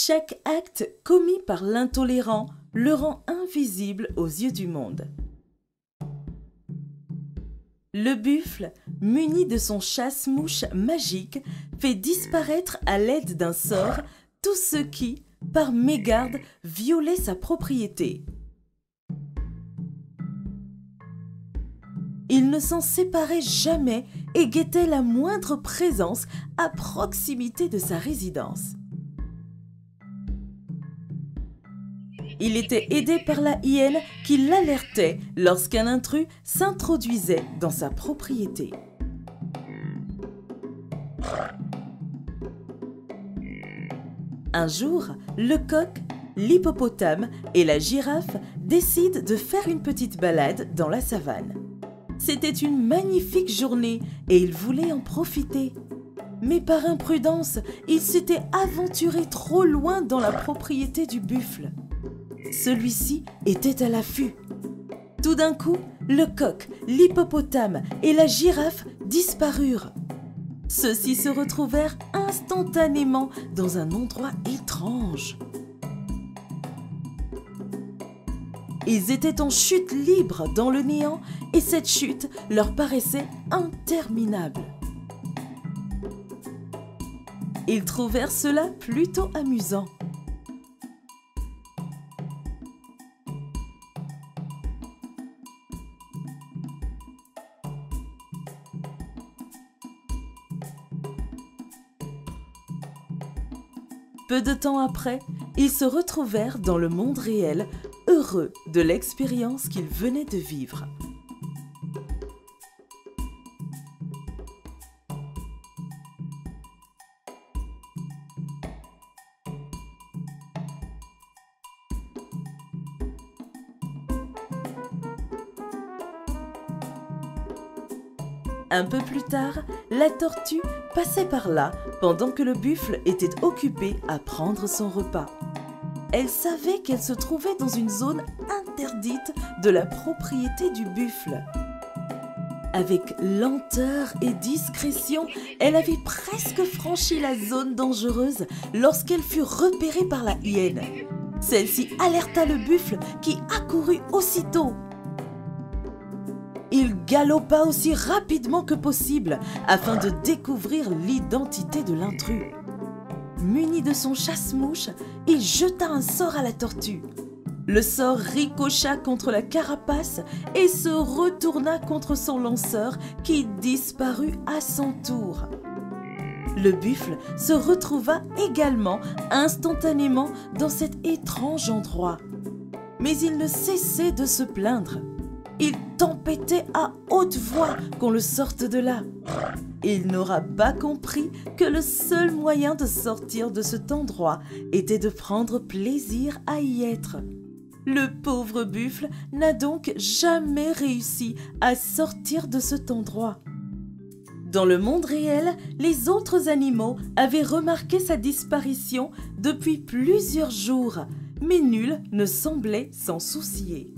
Chaque acte commis par l'intolérant le rend invisible aux yeux du monde. Le buffle, muni de son chasse-mouche magique, fait disparaître à l'aide d'un sort tous ceux qui, par mégarde, violaient sa propriété. Il ne s'en séparait jamais et guettait la moindre présence à proximité de sa résidence. Il était aidé par la hyène qui l'alertait lorsqu'un intrus s'introduisait dans sa propriété. Un jour, le coq, l'hippopotame et la girafe décident de faire une petite balade dans la savane. C'était une magnifique journée et ils voulaient en profiter. Mais par imprudence, ils s'étaient aventurés trop loin dans la propriété du buffle. Celui-ci était à l'affût. Tout d'un coup, le coq, l'hippopotame et la girafe disparurent. Ceux-ci se retrouvèrent instantanément dans un endroit étrange. Ils étaient en chute libre dans le néant et cette chute leur paraissait interminable. Ils trouvèrent cela plutôt amusant. Peu de temps après, ils se retrouvèrent dans le monde réel, heureux de l'expérience qu'ils venaient de vivre. Un peu plus tard, la tortue passait par là pendant que le buffle était occupé à prendre son repas. Elle savait qu'elle se trouvait dans une zone interdite de la propriété du buffle. Avec lenteur et discrétion, elle avait presque franchi la zone dangereuse lorsqu'elle fut repérée par la hyène. Celle-ci alerta le buffle qui accourut aussitôt. Il galopa aussi rapidement que possible afin de découvrir l'identité de l'intrus. Muni de son chasse-mouche, il jeta un sort à la tortue. Le sort ricocha contre la carapace et se retourna contre son lanceur qui disparut à son tour. Le buffle se retrouva également instantanément dans cet étrange endroit. Mais il ne cessait de se plaindre. Il tempêtait à haute voix qu'on le sorte de là. Il n'aura pas compris que le seul moyen de sortir de cet endroit était de prendre plaisir à y être. Le pauvre buffle n'a donc jamais réussi à sortir de cet endroit. Dans le monde réel, les autres animaux avaient remarqué sa disparition depuis plusieurs jours, mais nul ne semblait s'en soucier.